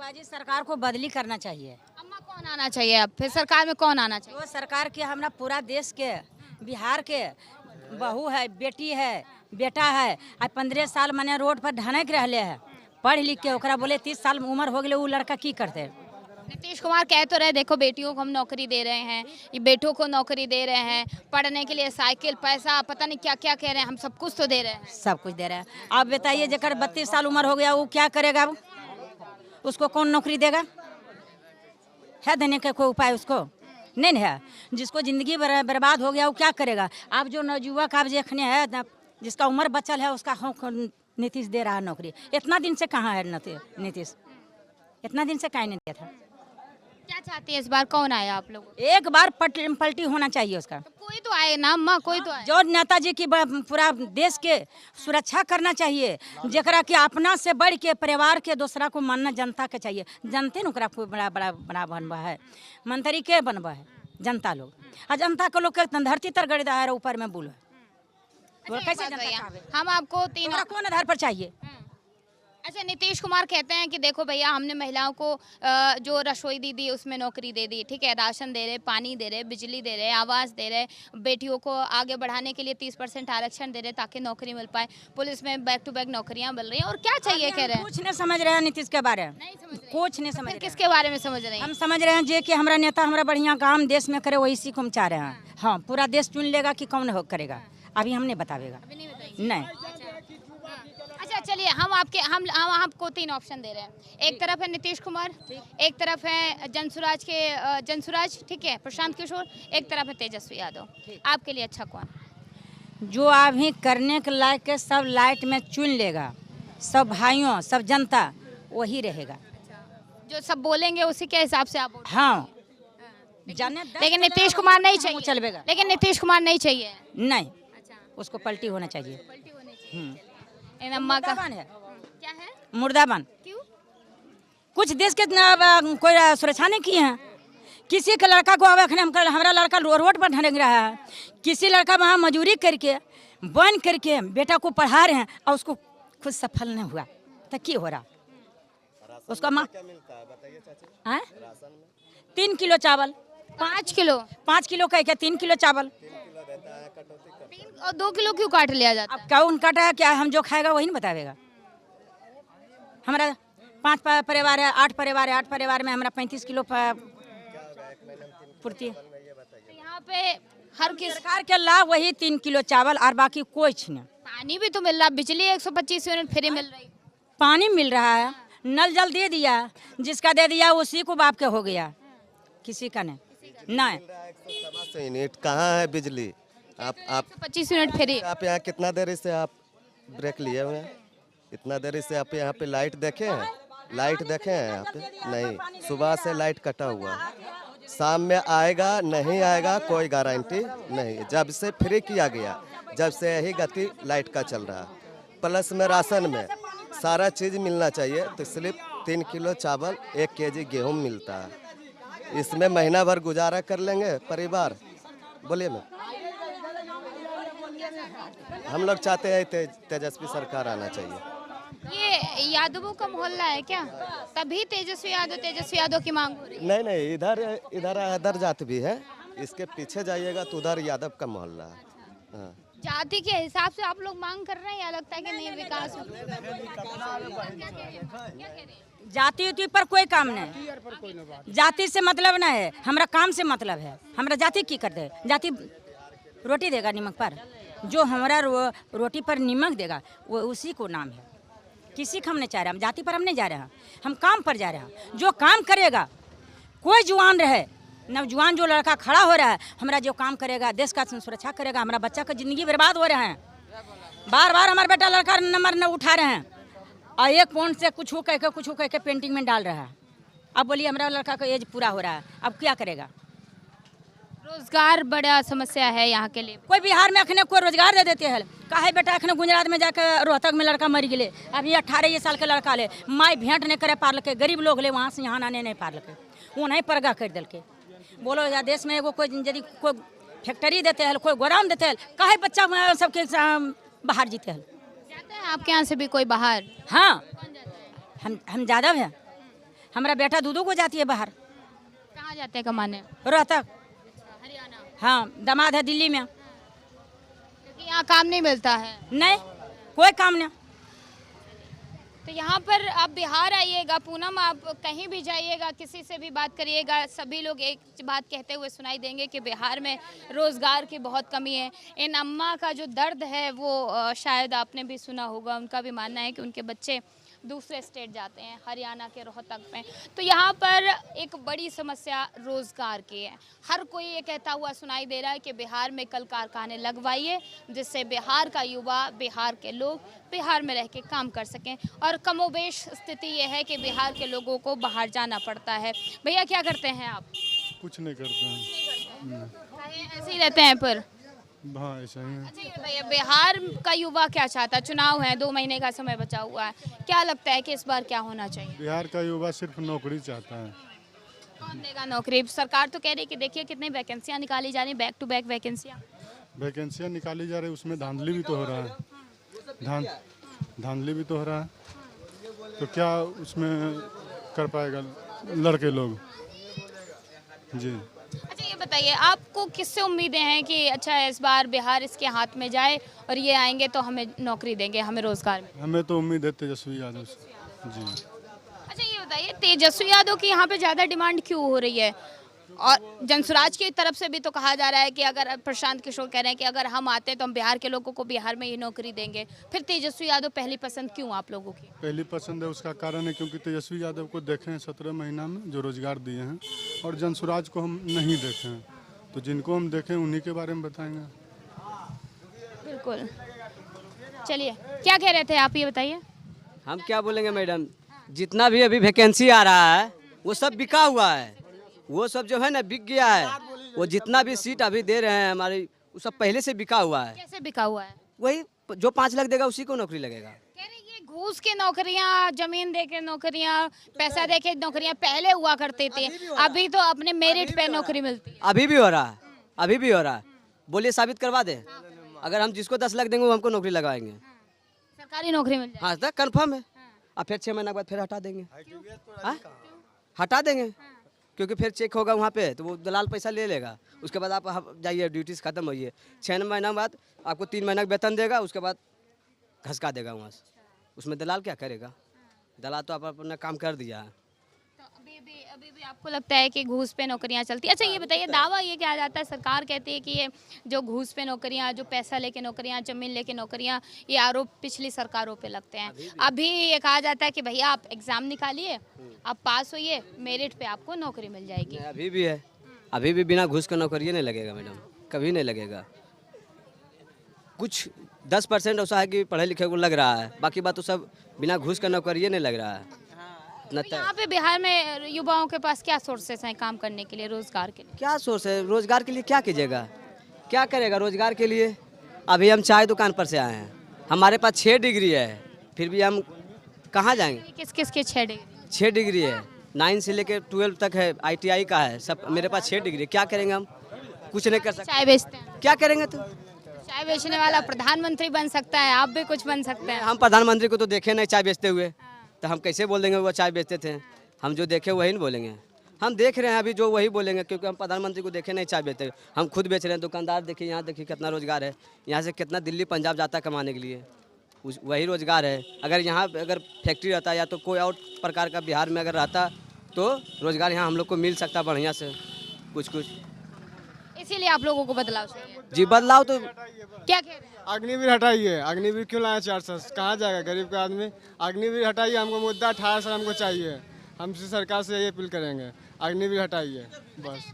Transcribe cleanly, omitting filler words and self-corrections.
बाजी सरकार को बदली करना चाहिए। अम्मा कौन आना चाहिए अब, फिर सरकार में कौन आना चाहिए? जो सरकार के हमरा पूरा देश के बिहार के बहू है, बेटी है, बेटा है, आज 15 साल मैंने रोड पर ढनक रहले है, पढ़ लिख के ओकरा बोले 30 साल उम्र हो गए, वो लड़का की करते। नीतीश कुमार कह तो रहे देखो बेटियों को हम नौकरी दे रहे हैं, ये बेटों को नौकरी दे रहे हैं, पढ़ने के लिए साइकिल, पैसा, पता नहीं क्या क्या कह रहे हैं, हम सब कुछ तो दे रहे हैं। सब कुछ दे रहे हैं। आप बताइए जेकर 32 साल उम्र हो गया वो क्या करेगा? वो उसको कौन नौकरी देगा? है देने का कोई उपाय उसको? नहीं है। जिसको जिंदगी बर्बाद हो गया वो क्या करेगा? आप जो नवयुवक आप देखने है जिसका उम्र बचल है उसका नीतीश दे रहा है नौकरी। इतना दिन से कहाँ है नीतीश? इतना दिन से कहीं नहीं दिया था। क्या चाहती है इस बार कौन आया आप लोग? एक बार पलटी होना चाहिए उसका। तो कोई तो आए ना अम्मा, कोई तो आए। जो नेताजी की पूरा देश के सुरक्षा करना चाहिए, जरा कि अपना से बढ़ के परिवार के दूसरा को मानना जनता के चाहिए। जनते न ओकरा बड़ा बड़ा बड़ा बनवा है, मंत्री के बनवा है जनता लोग। आ जनता को लोग के धरती तर गड़दा है ऊपर में बुल है। कैसे जनता चाहे? हम आपको तीन कौन आधार पर चाहिए? अच्छा, नीतीश कुमार कहते हैं कि देखो भैया हमने महिलाओं को जो रसोई दी उसमें नौकरी दे दी, ठीक है, राशन दे रहे, पानी दे रहे, बिजली दे रहे, आवास दे रहे, बेटियों को आगे बढ़ाने के लिए 30% आरक्षण दे रहे ताकि नौकरी मिल पाए, पुलिस में बैक टू बैक नौकरियां मिल रही हैं, और क्या चाहिए कह रहे हैं? कुछ नहीं समझ रहे हैं नीतीश के बारे में। नहीं समझ रहे। कुछ नहीं समझ फिर रहे। किसके बारे में समझ रहे हैं? हम समझ रहे हैं जे कि हमारा नेता हमारा बढ़िया काम देश में करे, वही सी को हम चाह रहे हैं। हाँ, पूरा देश चुन लेगा कि कौन हो करेगा, अभी हम नहीं बतावेगा। अभी नहीं बताइए। नहीं। अच्छा चलिए, हम आपको 3 ऑप्शन दे रहे हैं। एक तरफ है नीतीश कुमार, एक तरफ है जनसुराज, ठीक है, प्रशांत किशोर, एक तरफ है तेजस्वी यादव। आपके लिए अच्छा कौन? जो अभी करने के लायक के सब लाइट में चुन लेगा, सब भाइयों सब जनता वही रहेगा। जो सब बोलेंगे उसी के हिसाब से आप वोट हाँ, जाने लेकिन नीतीश कुमार नहीं चाहिए। चलवेगा। लेकिन नीतीश कुमार नहीं चाहिए। नहीं, अच्छा, उसको पलटी होना चाहिए। पलटी होनी चाहिए। हम्म। इन अम्मा का मुर्दाबान है, क्या है? मुर्दाबान। क्यों? कुछ देश के कोई सुरक्षा नहीं किए हैं। किसी के लड़का को अब हमारा लड़का रोड पर ढनक रहा है, किसी लड़का वहाँ मजदूरी करके बन करके बेटा को पढ़ा रहे हैं और उसको खुद सफल नहीं हुआ तो क्या हो रहा? उसका माँ 3 किलो चावल, 5 किलो 5 किलो कह के 3 किलो चावल। 3 और 2 किलो क्यों काट लिया जाता अब क्या उन काटा है क्या? हम जो खाएगा वही नहीं बतावेगा। हमारा 5 परिवार है, 8 परिवार है, 8 परिवार में हमारा 35 किलो पूर्ति। यहाँ पे हर किस सरकार के लाभ वही 3 किलो चावल और बाकी कुछ नहीं। पानी भी तो मिल रहा, बिजली 125 यूनिट फ्री मिल रही, पानी मिल रहा है, नल जल दे दिया, जिसका दे दिया उसी को बाप के हो गया, किसी का नहीं। 127 यूनिट कहाँ है बिजली? आप 125 यूनिट फ्री। आप यहाँ कितना देर से आप ब्रेक लिए हुए हैं? इतना देर से आप यहाँ पे लाइट देखे हैं? लाइट देखे हैं यहाँ पे? नहीं, सुबह से लाइट कटा हुआ है। शाम में आएगा नहीं आएगा कोई गारंटी नहीं। जब से फ्री किया गया, जब से यही गति लाइट का चल रहा है। प्लस में राशन में सारा चीज़ मिलना चाहिए, तो सिर्फ 3 किलो चावल 1 केजी गेहूँ मिलता है। इसमें महीना भर गुजारा कर लेंगे परिवार। बोलिए मैं, हम लोग चाहते हैं तेजस्वी सरकार आना चाहिए। ये यादवों का मोहल्ला है क्या? तभी तेजस्वी यादव की मांग हो रही है। नहीं, इधर अदर जात भी है। इसके पीछे जाइएगा तो उधर यादव का मोहल्ला है। हाँ। जाति के हिसाब से आप लोग मांग कर रहे हैं या लगता है कि नहीं विकास हो? जाति उति पर कोई काम नहीं, जाति से मतलब नहीं है, हमारा काम से मतलब है। हमारा जाति की करते है? जाति रोटी देगा नमक पर, जो हमारा रोटी पर नमक देगा वो उसी को नाम है। किसी का हम नहीं चाह रहे, हम जाति पर हम नहीं जा रहे हैं, हम काम पर जा रहे हैं। जो काम करेगा, कोई जुआन रहे नौजवान, जो लड़का खड़ा हो रहा है, हमारा जो काम करेगा देश का सुरक्षा करेगा, हमारा बच्चा का जिंदगी बर्बाद हो रहे हैं। बार बार हमारा बेटा लड़का नंबर न उठा रहे हैं और एक पॉइंट से कुछ कह के पेंटिंग में डाल रहा है। अब बोलिए हमारा लड़का का एज पूरा हो रहा है, अब क्या करेगा? रोजगार बड़ा समस्या है यहाँ के लिए। कोई बिहार में अखने कोई रोजगार दे देते हैं, काहे बेटा अखने गुजरात में जाकर रोहतक में लड़का मर गए, अभी 18 साल के लड़का ले, माई भेंट नहीं करे पार के, गरीब लोग ले वहाँ से यहाँ आने नहीं पार के, वो नहीं परगा कर दिल के। बोलो या देश में एगो कोई यदि कोई फैक्ट्री देते हैं, कोई गोदाम देते हैं, काहे बच्चा सबके बाहर जीते हैं? जाते हैं आपके यहाँ से भी कोई बाहर? हाँ, हम ज़्यादा हैं, हमारा बेटा दूधू को जाती है बाहर कहाँ जाते हैं कमाने? रोहतक। हरियाणा। हाँ, दामाद है दिल्ली में। क्योंकि यहाँ काम नहीं मिलता है। नहीं, कोई काम नहीं। तो यहाँ पर आप बिहार आइएगा, पूनम आप कहीं भी जाइएगा, किसी से भी बात करिएगा, सभी लोग एक बात कहते हुए सुनाई देंगे कि बिहार में रोज़गार की बहुत कमी है। इन अम्मा का जो दर्द है वो शायद आपने भी सुना होगा। उनका भी मानना है कि उनके बच्चे दूसरे स्टेट जाते हैं, हरियाणा के रोहतक में। तो यहाँ पर एक बड़ी समस्या रोज़गार की है। हर कोई ये कहता हुआ सुनाई दे रहा है कि बिहार में कल कारखाने लगवाइए, जिससे बिहार का युवा, बिहार के लोग बिहार में रह के काम कर सकें। और कमोबेश स्थिति ये है कि बिहार के लोगों को बाहर जाना पड़ता है। भैया क्या करते हैं आप? कुछ नहीं करते हैं। ऐसे ही रहते हैं पर? हाँ, ऐसा ही है। अच्छा ये बताइए, बिहार का युवा क्या चाहता है? चुनाव है, 2 महीने का समय बचा हुआ है, क्या लगता है कि इस बार क्या होना चाहिए? बिहार का युवा सिर्फ नौकरी चाहता है। कौन देगा नौकरी? सरकार तो कह रही है कि देखिए कितनी वैकेंसियां निकाली जा रही, बैक टू बैक वैकेंसियां। वैकेंसियाँ निकाली जा रही, उसमें धांधली भी तो हो रहा है। धांधली भी तो हो रहा है, तो क्या उसमें कर पाएगा लड़के लोग जी। अच्छा ये बताइए, आपको किससे उम्मीदें हैं कि अच्छा इस बार बिहार इसके हाथ में जाए और ये आएंगे तो हमें नौकरी देंगे, हमें रोजगार में? हमें तो उम्मीद है तेजस्वी यादव से जी। अच्छा ये बताइए, तेजस्वी यादव की यहाँ पे ज़्यादा डिमांड क्यों हो रही है? और जनसुराज की तरफ से भी तो कहा जा रहा है कि अगर प्रशांत किशोर कह रहे हैं कि अगर हम आते हैं तो हम बिहार के लोगों को बिहार में ही नौकरी देंगे, फिर तेजस्वी यादव पहली पसंद क्यों आप लोगों की? पहली पसंद है, उसका कारण है क्योंकि तेजस्वी यादव को देखे हैं 17 महीना में जो रोजगार दिए हैं, और जनसुराज को हम नहीं देखे हैं, तो जिनको हम देखें उन्हीं के बारे में बताएंगे। बिल्कुल, चलिए क्या कह रहे थे आप, ये बताइए। हम क्या बोलेंगे मैडम, जितना भी अभी वैकेंसी आ रहा है वो सब बिका हुआ है, वो सब जो है ना बिक गया है। वो जितना भी सीट अभी दे रहे हैं हमारी, वो सब पहले से बिका हुआ है। कैसे बिका हुआ है? वही जो 5 लाख देगा उसी को नौकरी लगेगा। कह रहे ये घूस के नौकरियां, जमीन दे के नौकरियां, पैसा दे के नौकरियां पहले हुआ करती थी, अभी तो अपने मेरिट पे नौकरी मिलती है। अभी भी हो रहा है, अभी भी हो रहा है। बोलिए साबित करवा दे, अगर हम जिसको 10 लाख देंगे वो हमको नौकरी लगाएंगे। सरकारी नौकरी मिल जाए? हाँ तो कन्फर्म है। अब फिर 6 महीना के बाद फिर हटा देंगे। हाँ? हटा देंगे, क्योंकि फिर चेक होगा वहाँ पे, तो वो दलाल पैसा ले लेगा। उसके बाद आप जाइए, ड्यूटीज खत्म होइए, 6 महीना बाद आपको 3 महीना का वेतन देगा, उसके बाद घसका देगा वहाँ से। उसमें दलाल क्या करेगा? दलाल तो आप अपना काम कर दिया है। तो अभी भी आपको लगता है कि घूस पे नौकरियां चलती? अच्छा ये बताइए, दावा ये क्या जाता है, सरकार कहती है कि ये जो घूस पे नौकरियां, जो पैसा लेके नौकरियां, जमीन लेके नौकरियां, ये आरोप पिछली सरकारों पे लगते हैं। अभी ये कहा जाता है कि भैया आप एग्जाम निकालिए, आप पास होइए, मेरिट पे आपको नौकरी मिल जाएगी। अभी भी है, अभी भी बिना घूस का नौकरी नहीं लगेगा मैडम, कभी नहीं लगेगा। कुछ 10% ऐसा है कि पढ़े लिखे को लग रहा है, बाकी बात तो सब बिना घूस का नौकरी नहीं लग रहा है। तो यहाँ पे बिहार में युवाओं के पास क्या सोर्सेस हैं काम करने के लिए, रोजगार के लिए? क्या सोर्स है रोजगार के लिए? क्या कीजिएगा, क्या करेगा रोजगार के लिए? अभी हम चाय दुकान पर से आए हैं, हमारे पास 6 डिग्री है, फिर भी हम कहाँ जाएंगे? किस किस के 6 डिग्री? 6 डिग्री है, 9 से लेकर 12 तक है, ITI का है सब, मेरे पास 6 डिग्री। क्या करेंगे हम? कुछ नहीं कर सकते। चाय बेचते हैं? क्या करेंगे तो? चाय बेचने वाला प्रधानमंत्री बन सकता है, आप भी कुछ बन सकते हैं। हम प्रधानमंत्री को तो देखे नहीं चाय बेचते हुए, तो हम कैसे बोल देंगे वो चाय बेचते थे? हम जो देखे वही नहीं बोलेंगे। हम देख रहे हैं अभी जो वही बोलेंगे, क्योंकि हम प्रधानमंत्री को देखे नहीं चाय बेचते हुए। हम खुद बेच रहे हैं, दुकानदार देखिए, यहाँ देखिए कितना रोजगार है, यहाँ से कितना दिल्ली पंजाब जाता है कमाने के लिए, वही रोजगार है। अगर यहाँ अगर फैक्ट्री रहता या तो कोई और प्रकार का बिहार में अगर रहता तो रोजगार यहाँ हम लोग को मिल सकता बढ़िया से कुछ। इसीलिए आप लोगों को बदलाव चाहिए जी, बदलाव तो क्या कह रहे हैं? अग्निवीर हटाइए। अग्निवीर क्यों लाया 400? कहाँ जाएगा गरीब का आदमी? अग्निवीर हटाइए, हमको मुद्दा 18 साल हमको चाहिए। हम सरकार से यही अपील करेंगे, अग्निवीर हटाइए बस।